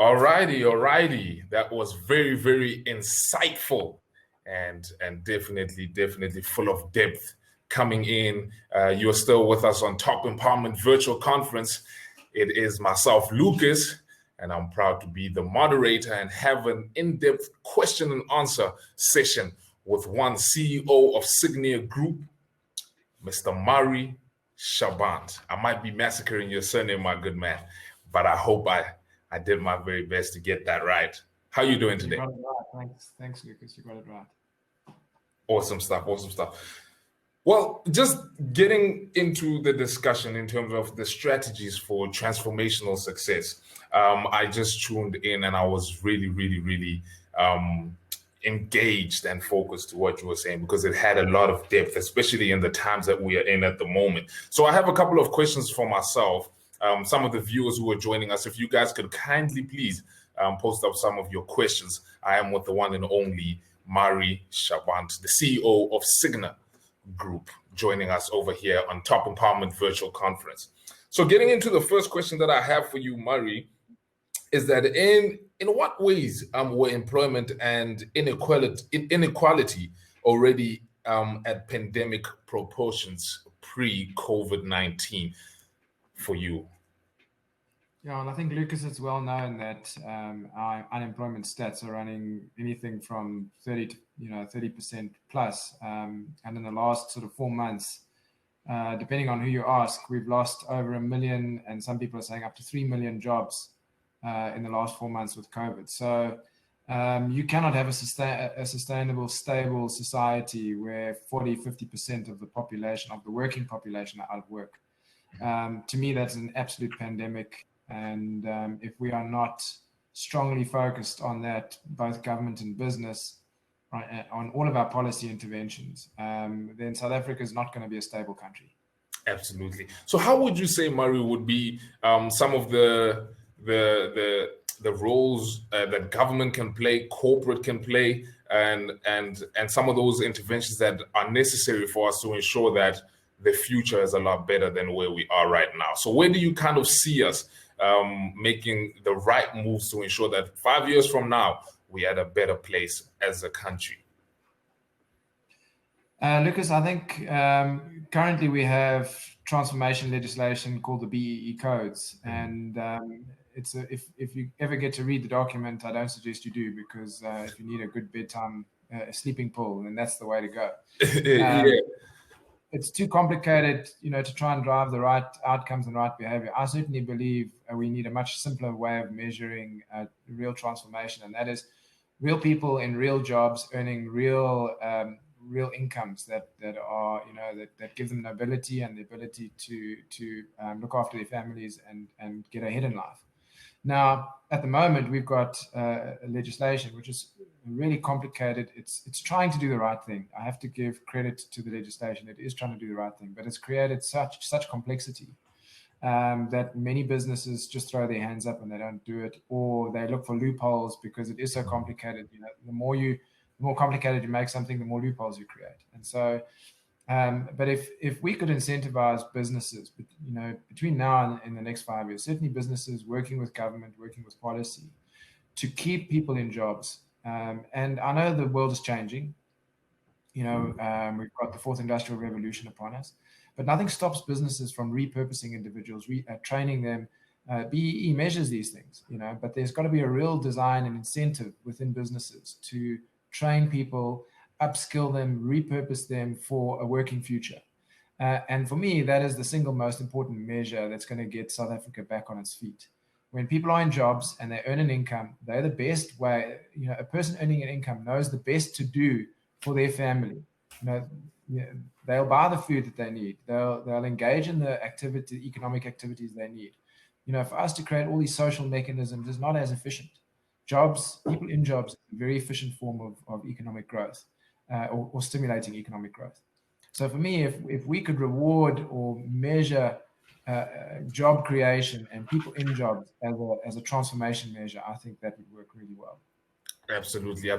Alrighty. That was very, very insightful and definitely full of depth coming in. You're still with us on Top Empowerment Virtual Conference. It is myself, Lucas, and I'm proud to be the moderator and have an in-depth question and answer session with one CEO of Signa Group, Mr. Murray Chabant. I might be massacring your surname, my good man, but I hope I did my very best to get that right. How are you doing today? You got it right. Thanks, Lucas. You got it right. Awesome stuff. Well, just getting into the discussion in terms of the strategies for transformational success. I just tuned in and I was really engaged and focused to what you were saying because it had a lot of depth, especially in the times that we are in at the moment. So I have a couple of questions for myself. Some of the viewers who are joining us, if you guys could kindly please post up some of your questions. I am with the one and only Murray Chabant, the CEO of Signa Group, joining us over here on Top Empowerment Virtual Conference. So getting into the first question that I have for you, Murray, is that in what ways were employment and inequality already at pandemic proportions pre-COVID-19 for you? Yeah, well, I think, Lucas, it's well known that our unemployment stats are running anything from 30% plus. And in the last sort of 4 months, depending on who you ask, we've lost over 1 million, and some people are saying up to 3 million jobs in the last 4 months with COVID. So you cannot have a sustainable, stable society where 40-50% of the population, of the working population, are out of work. To me, that's an absolute pandemic. And if we are not strongly focused on that, both government and business, on all of our policy interventions, then South Africa is not going to be a stable country. Absolutely. So how would you say, Murray, would be some of the roles that government can play, corporate can play, and some of those interventions that are necessary for us to ensure that the future is a lot better than where we are right now? So where do you kind of see us making the right moves to ensure that 5 years from now, we're at a better place as a country? Lucas, I think currently we have transformation legislation called the BEE codes. And if you ever get to read the document, I don't suggest you do, because if you need a good bedtime sleeping pill, then that's the way to go. Yeah. It's too complicated, to try and drive the right outcomes and right behavior. I certainly believe we need a much simpler way of measuring real transformation, and that is real people in real jobs earning real incomes that are, that give them the ability and the ability to look after their families and get ahead in life. Now, at the moment, we've got legislation which is really complicated. It's trying to do the right thing. I have to give credit to the legislation. It is trying to do the right thing, but it's created such complexity that many businesses just throw their hands up and they don't do it, or they look for loopholes because it is so complicated. The more complicated you make something, the more loopholes you create. And so, but if we could incentivize businesses, between now and in the next 5 years, certainly businesses working with government, working with policy, to keep people in jobs. And I know the world is changing. We've got the fourth industrial revolution upon us, but nothing stops businesses from repurposing individuals, training them. BEE measures these things, but there's got to be a real design and incentive within businesses to train people, upskill them, repurpose them for a working future. And for me, that is the single most important measure that's going to get South Africa back on its feet. When people are in jobs and they earn an income, they're the best way. A person earning an income knows the best to do for their family. They'll buy the food that they need. They'll engage in the economic activities they need. For us to create all these social mechanisms is not as efficient. People in jobs, is a very efficient form of economic growth, or stimulating economic growth. So for me, if we could reward or measure job creation and people in jobs as a transformation measure, I think that would work really well. Absolutely.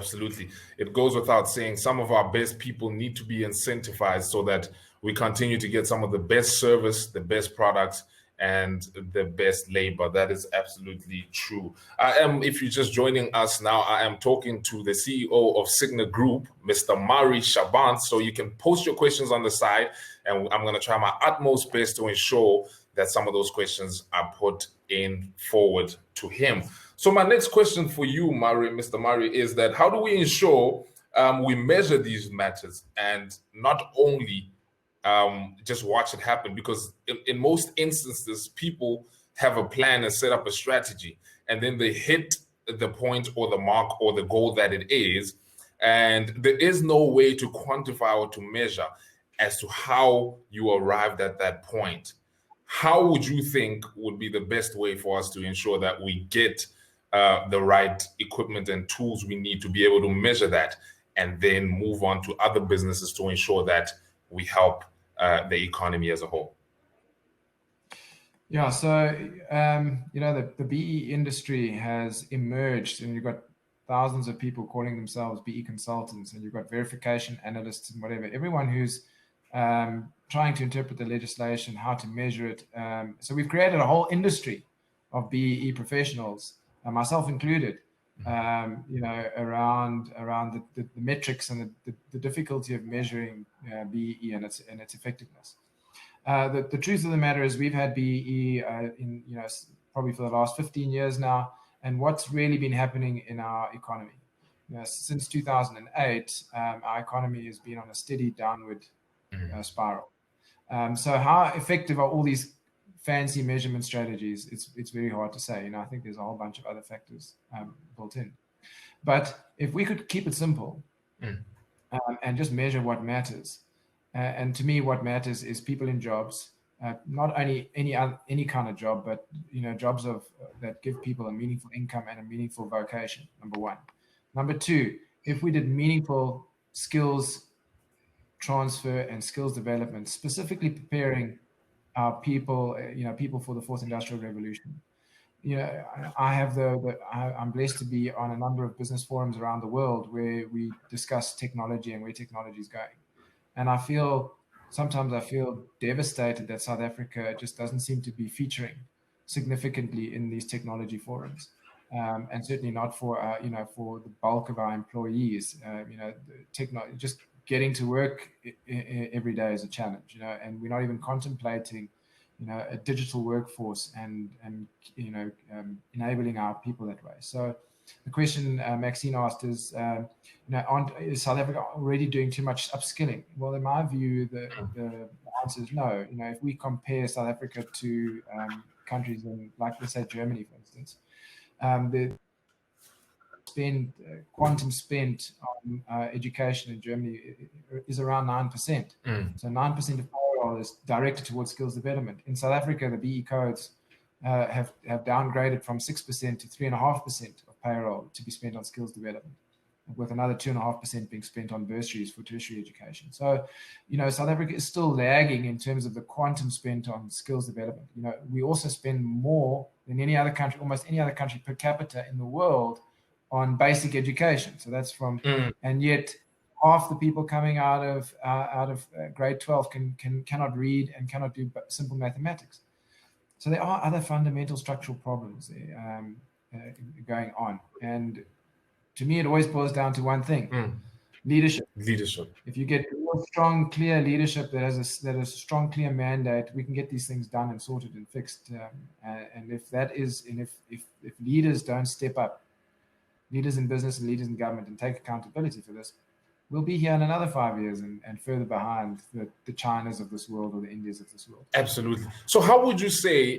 It goes without saying, some of our best people need to be incentivized so that we continue to get some of the best service, the best products, and the best labor. That is absolutely true. If you're just joining us now, I am talking to the CEO of Signa Group, Mr. Murray Chabant. So you can post your questions on the side, and I'm going to try my utmost best to ensure that some of those questions are put in forward to him. So my next question for you, Mr. Murray, is that how do we ensure we measure these matters and not only just watch it happen? Because in most instances, people have a plan and set up a strategy, and then they hit the point or the mark or the goal that it is, and there is no way to quantify or to measure as to how you arrived at that point. How would you think would be the best way for us to ensure that we get the right equipment and tools we need to be able to measure that, and then move on to other businesses to ensure that we help the economy as a whole? Yeah, so the BE industry has emerged, and you've got thousands of people calling themselves BE consultants, and you've got verification analysts and whatever. Everyone who's trying to interpret the legislation, how to measure it. So we've created a whole industry of BE professionals, myself included. Around the metrics and the difficulty of measuring BE and its effectiveness. The truth of the matter is we've had BE in probably for the last 15 years now, and what's really been happening in our economy since 2008, our economy has been on a steady downward spiral. So how effective are all these fancy measurement strategies? It's very hard to say. I think there's a whole bunch of other factors built in. But if we could keep it simple and just measure what matters, and to me, what matters is people in jobs, not only any kind of job, but jobs that give people a meaningful income and a meaningful vocation. Number one. Number two, if we did meaningful skills transfer and skills development, specifically preparing our people, people for the fourth industrial revolution. I'm blessed to be on a number of business forums around the world where we discuss technology and where technology is going. And sometimes I feel devastated that South Africa just doesn't seem to be featuring significantly in these technology forums. And certainly not for the bulk of our employees. Just getting to work every day is a challenge, and we're not even contemplating, a digital workforce and enabling our people that way. So the question Maxine asked is, is South Africa already doing too much upskilling? Well, in my view, the answer is no. If we compare South Africa to countries like, let's say, Germany, for instance, the quantum spent on education in Germany is around 9%. So 9% of payroll is directed towards skills development. In South Africa, the BE codes have downgraded from 6% to 3.5% of payroll to be spent on skills development, with another 2.5% being spent on bursaries for tertiary education. So, South Africa is still lagging in terms of the quantum spent on skills development. We also spend more than any other country, almost any other country per capita in the world, on basic education. So that's and yet half the people coming out of grade 12 cannot read and cannot do simple mathematics. So there are other fundamental structural problems going on. And to me, it always boils down to one thing: leadership. If you get real strong, clear leadership that has a strong, clear mandate, we can get these things done and sorted and fixed. And if leaders don't step up, leaders in business and leaders in government, and take accountability for this, we'll be here in another 5 years and further behind the Chinas of this world or the Indias of this world. Absolutely. So how would you say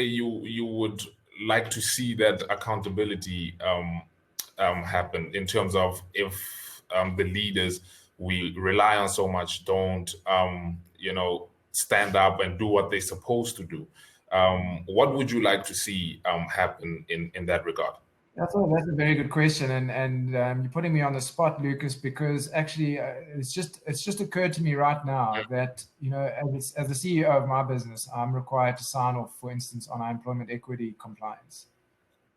you would like to see that accountability happen, in terms of if the leaders we rely on so much don't stand up and do what they're supposed to do? What would you like to see happen in that regard? That's a very good question, and you're putting me on the spot, Lucas, because actually it's just occurred to me right now that as the CEO of my business, I'm required to sign off, for instance, on our employment equity compliance.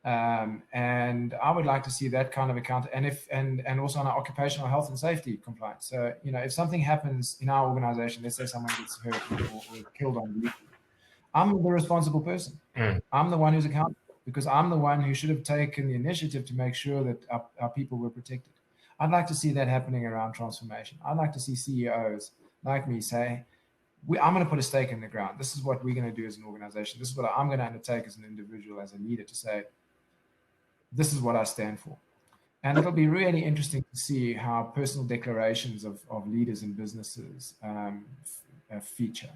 And I would like to see that kind of account, and also on our occupational health and safety compliance. So, if something happens in our organization, let's say someone gets hurt or killed on duty, I'm the responsible person. I'm the one who's accountable, because I'm the one who should have taken the initiative to make sure that our people were protected. I'd like to see that happening around transformation. I'd like to see CEOs like me say, I'm going to put a stake in the ground. This is what we're going to do as an organization. This is what I'm going to undertake as an individual, as a leader, to say, this is what I stand for. And it'll be really interesting to see how personal declarations of leaders in businesses feature.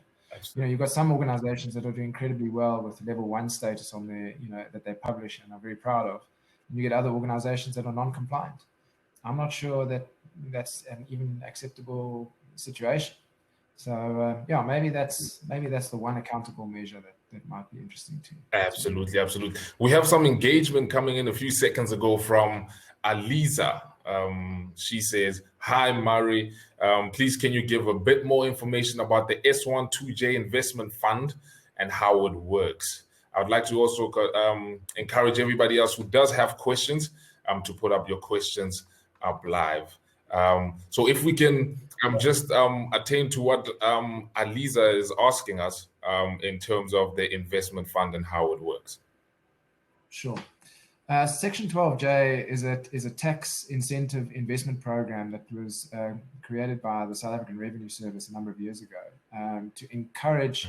You've got some organizations that are doing incredibly well with level 1 status on their, that they publish and are very proud of. And you get other organizations that are non-compliant. I'm not sure that that's an even acceptable situation. So maybe that's the one accountable measure that might be interesting too. Absolutely. We have some engagement coming in a few seconds ago from Aliza. She says, "Hi Murray, please can you give a bit more information about the S12J investment fund and how it works?" I would like to also encourage everybody else who does have questions to put up your questions up live. So if we can just attain to what Aliza is asking us in terms of the investment fund and how it works. Sure. Section 12J is a tax incentive investment program that was created by the South African Revenue Service a number of years ago to encourage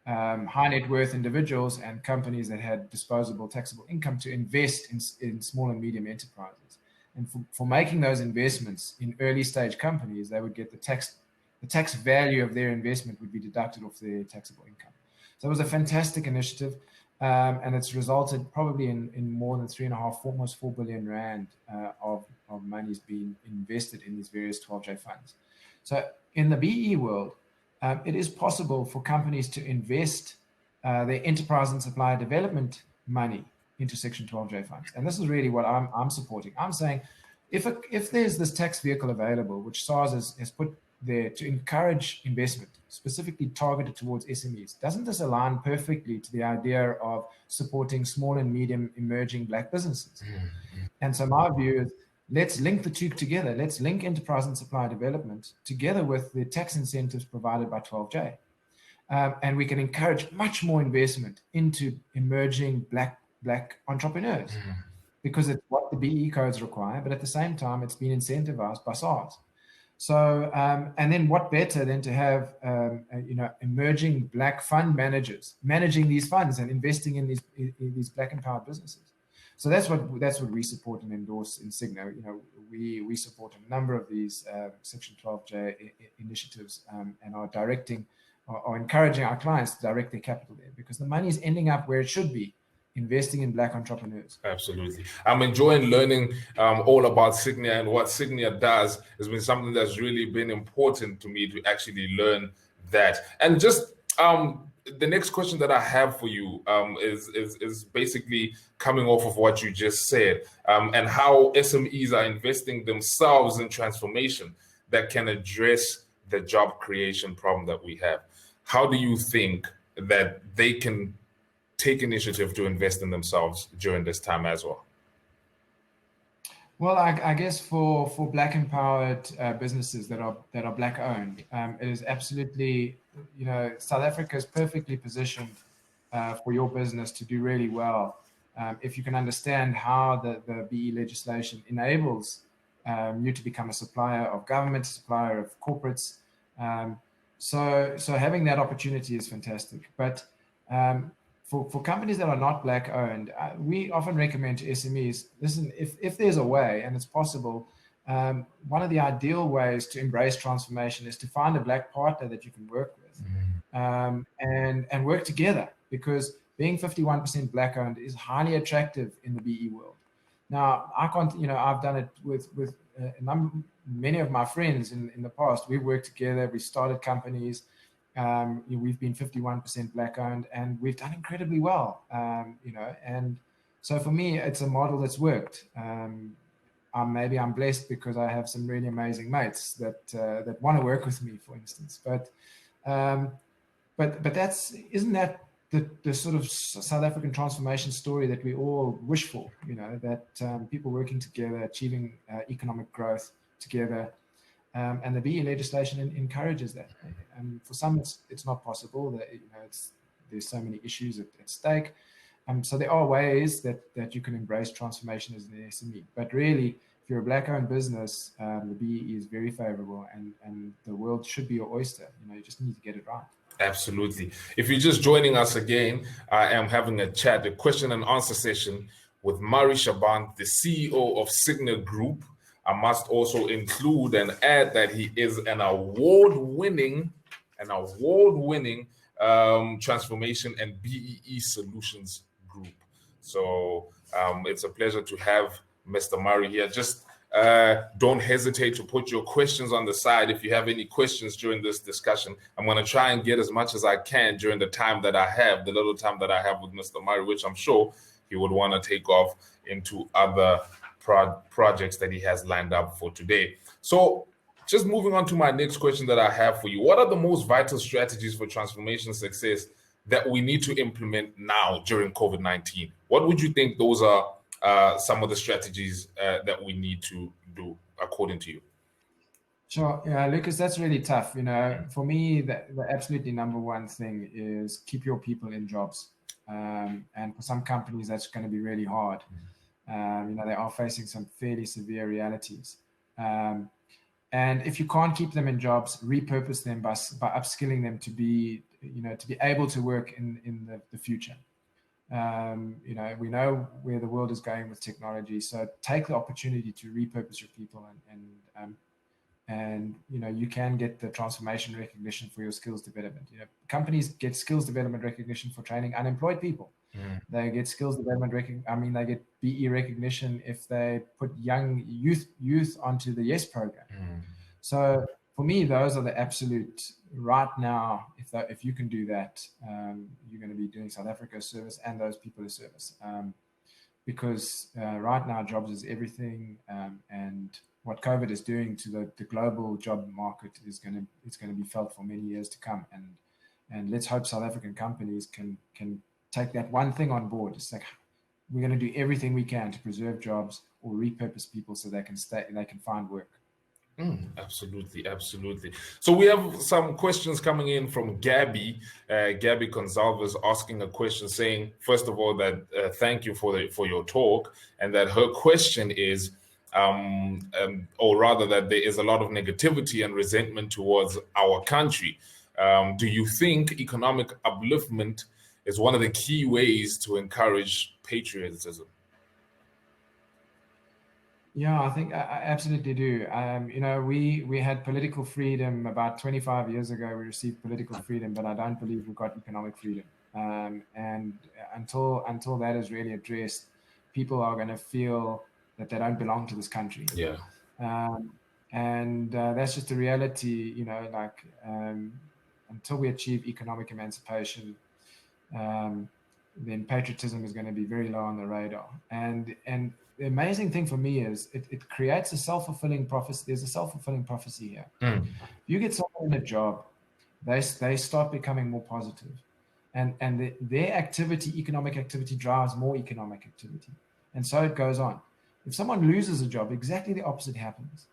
high net worth individuals and companies that had disposable taxable income to invest in small and medium enterprises. And for making those investments in early stage companies, they would get the tax value of their investment would be deducted off their taxable income. So it was a fantastic initiative, and it's resulted probably in more than 3.5, almost 4 billion rand of monies being invested in these various 12J funds. So in the BE world, it is possible for companies to invest their enterprise and supplier development money into Section 12J funds. And this is really what I'm supporting. I'm saying if there's this tax vehicle available, which SARS has put there to encourage investment, specifically targeted towards SMEs, doesn't this align perfectly to the idea of supporting small and medium emerging Black businesses? And so my view is, let's link the two together. Let's link enterprise and supplier development together with the tax incentives provided by 12J. And we can encourage much more investment into emerging Black entrepreneurs, because it's what the BE codes require, but at the same time, it's been incentivized by SARS. So, and then what better than to have, emerging Black fund managers managing these funds and investing in these Black empowered businesses. So that's what we support and endorse in Signa. We support a number of these Section 12J initiatives and are encouraging our clients to direct their capital there, because the money is ending up where it should be, investing in Black entrepreneurs. Absolutely. I'm enjoying learning all about Signa, and what Signa does has been something that's really been important to me to actually learn that. And just the next question that I have for you is basically coming off of what you just said, and how SMEs are investing themselves in transformation that can address the job creation problem that we have. How do you think that they can take initiative to invest in themselves during this time as well? Well, I guess for Black empowered businesses that are Black owned, it is absolutely, South Africa is perfectly positioned for your business to do really well if you can understand how the BE legislation enables you to become a supplier of government, a supplier of corporates. So having that opportunity is fantastic. But for companies that are not Black owned, we often recommend to SMEs, listen, if there's a way and it's possible, one of the ideal ways to embrace transformation is to find a Black partner that you can work with and work together, because being 51% Black owned is highly attractive in the BE world. Now, I can't, I've done it with many of my friends in the past. We've worked together, we started companies. We've been 51% Black owned, and we've done incredibly well, and so for me, it's a model that's worked. Maybe I'm blessed because I have some really amazing mates that want to work with me, for instance, but isn't that the sort of South African transformation story that we all wish for, that people working together, achieving economic growth together. And the BE legislation encourages that. For some, it's not possible. That there's so many issues at stake. So there are ways that you can embrace transformation as an SME. But really, if you're a Black-owned business, the BE is very favorable, and the world should be your oyster. You just need to get it right. Absolutely. If you're just joining us again, I am having a chat, a question and answer session with Murray Chabant, the CEO of Signa Group. I must also include and add that he is an award-winning transformation and BEE solutions group. So it's a pleasure to have Mr. Murray here. Just don't hesitate to put your questions on the side if you have any questions during this discussion. I'm going to try and get as much as I can during the time that I have, the little time that I have with Mr. Murray, which I'm sure he would want to take off into other projects that he has lined up for today. So just moving on to my next question that I have for you. What are the most vital strategies for transformation success that we need to implement now during COVID-19? What would you think those are some of the strategies that we need to do, according to you? Sure. Yeah, Lucas, that's really tough. For me, the absolutely number one thing is keep your people in jobs. And for some companies, that's going to be really hard. They are facing some fairly severe realities. And if you can't keep them in jobs, repurpose them by upskilling them to be able to work in the future. We know where the world is going with technology, so take the opportunity to repurpose your people, and you can get the transformation recognition for your skills development. Companies get skills development recognition for training unemployed people. They get skills development they get BE recognition if they put young youth onto the YES program. So for me, those are the absolute right now. If you can do that, you're going to be doing South Africa a service and those people a service. Because right now, jobs is everything, and what COVID is doing to the global job market it's going to be felt for many years to come. And let's hope South African companies can take that one thing on board. It's like, we're going to do everything we can to preserve jobs or repurpose people so they can find work. Absolutely. So we have some questions coming in from Gabby Gonzalez, asking a question, saying, first of all, that thank you for your talk, and that her question is, or rather that there is a lot of negativity and resentment towards our country. Do you think economic upliftment is one of the key ways to encourage patriotism? Yeah, I think I absolutely do. We had political freedom about 25 years ago. We received political freedom, but I don't believe we got economic freedom. And until that is really addressed, people are going to feel that they don't belong to this country. Yeah. And that's just the reality. Until we achieve economic emancipation, then patriotism is going to be very low on the radar. And the amazing thing for me is it creates a self-fulfilling prophecy. There's a self-fulfilling prophecy here. If you get someone in a job, they start becoming more positive. And their activity, economic activity, drives more economic activity. And so it goes on. If someone loses a job, exactly the opposite happens.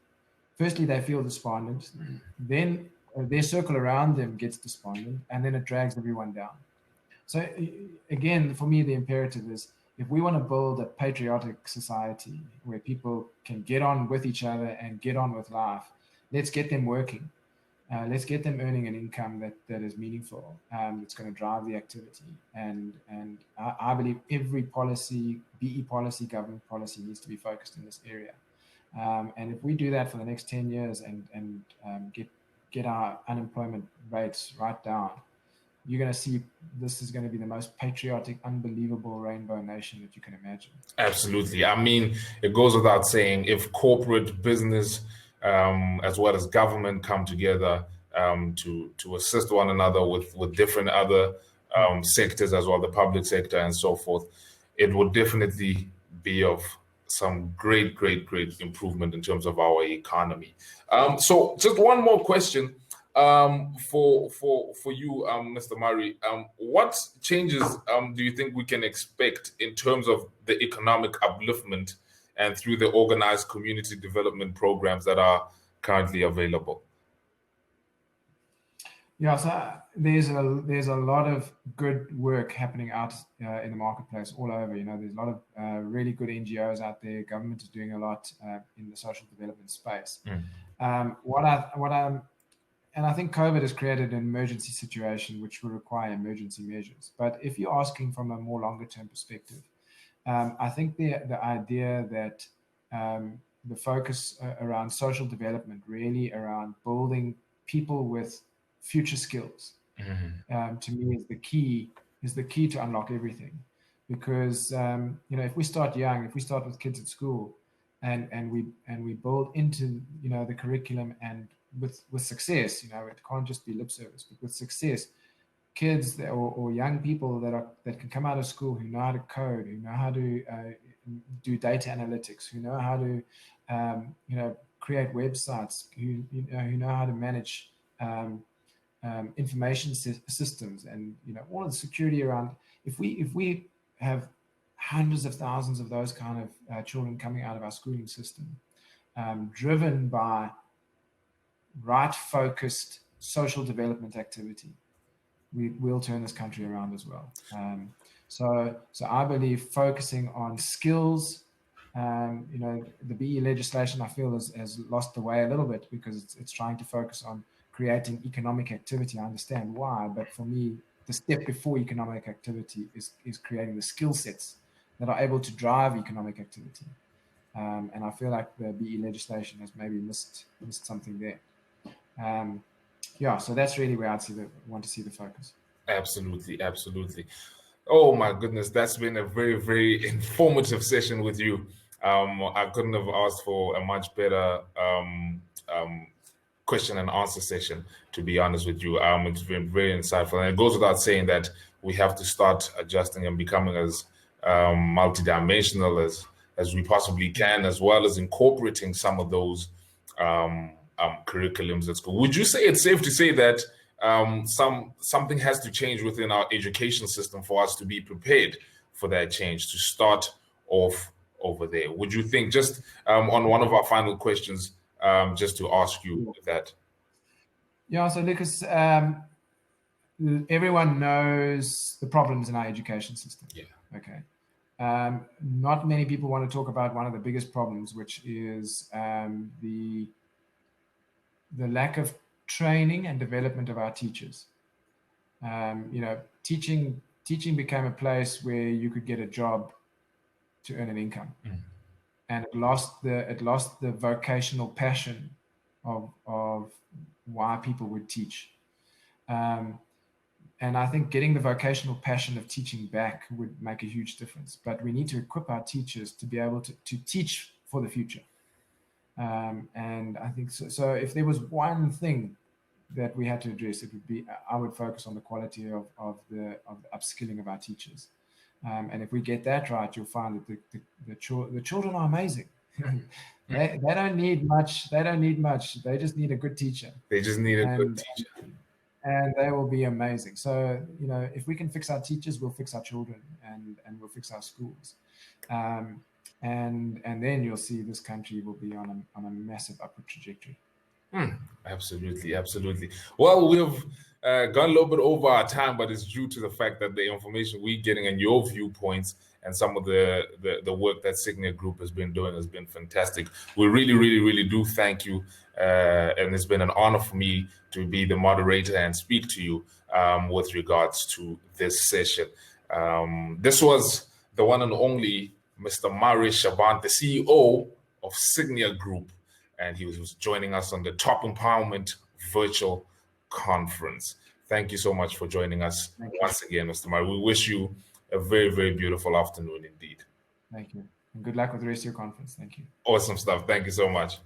Firstly, they feel despondent. Then their circle around them gets despondent, and then it drags everyone down. So again, for me, the imperative is, if we want to build a patriotic society where people can get on with each other and get on with life, let's get them working. Let's get them earning an income that is meaningful, that's going to drive the activity. And I believe every policy, BE policy, government policy, needs to be focused in this area. And if we do that for the next 10 years and get our unemployment rates right down, you're going to see this is going to be the most patriotic, unbelievable rainbow nation that you can imagine. Absolutely. I mean, it goes without saying, if corporate business as well as government come together to assist one another with different other sectors as well, the public sector and so forth, it would definitely be of some great improvement in terms of our economy. So just one more question. For you, Mr. Murray, what changes do you think we can expect in terms of the economic upliftment and through the organized community development programs that are currently available? Yeah, so there's a lot of good work happening out in the marketplace all over. There's a lot of really good NGOs out there. Government is doing a lot in the social development space. And I think COVID has created an emergency situation which will require emergency measures. But if you're asking from a more longer term perspective, I think the idea that the focus around social development, really around building people with future skills, to me is the key to unlock everything. Because if we start young, if we start with kids at school, and we build into the curriculum and with success, it can't just be lip service, but with success, kids or young people that can come out of school who know how to code, who know how to do data analytics, who know how to create websites, who know how to manage information systems, and all of the security around. If we have hundreds of thousands of those kind of children coming out of our schooling system, driven by right focused social development activity, we'll turn this country around as well. So I believe focusing on skills, the BE legislation, I feel has lost the way a little bit, because it's trying to focus on creating economic activity. I understand why, but for me, the step before economic activity is creating the skill sets that are able to drive economic activity. And I feel like the BE legislation has maybe missed something there. So that's really where want to see the focus. Absolutely. Oh my goodness, that's been a very, very informative session with you. I couldn't have asked for a much better question and answer session, to be honest with you. It's been very insightful, and it goes without saying that we have to start adjusting and becoming as multidimensional as we possibly can, as well as incorporating some of those curriculums at school. Would you say it's safe to say that something has to change within our education system for us to be prepared for that change, to start off over there? Would you think, just on one of our final questions, just to ask you that? Yeah, so Lucas, everyone knows the problems in our education system. Yeah. Okay. Not many people want to talk about one of the biggest problems, which is the lack of training and development of our teachers. Teaching became a place where you could get a job to earn an income, and it lost the vocational passion of why people would teach. And I think getting the vocational passion of teaching back would make a huge difference. But we need to equip our teachers to be able to teach for the future. And I think so if there was one thing that we had to address, it would be, I would focus on the quality of the upskilling of our teachers. And if we get that right, you'll find that the children are amazing. They don't need much. They just need a good teacher. They just need a good teacher. And they will be amazing. So, if we can fix our teachers, we'll fix our children, and we'll fix our schools. And then you'll see this country will be on a massive upward trajectory. Absolutely. Well, we've gone a little bit over our time, but it's due to the fact that the information we're getting and your viewpoints and some of the work that Signa Group has been doing has been fantastic. We really, really, really do thank you. And it's been an honor for me to be the moderator and speak to you with regards to this session. This was the one and only Mr. Murray Chabant, the CEO of Signa Group, and he was joining us on the Top Empowerment Virtual Conference. Thank you so much for joining us once again, Mr. Murray. We wish you a very, very beautiful afternoon indeed. Thank you. And good luck with the rest of your conference. Thank you. Awesome stuff. Thank you so much.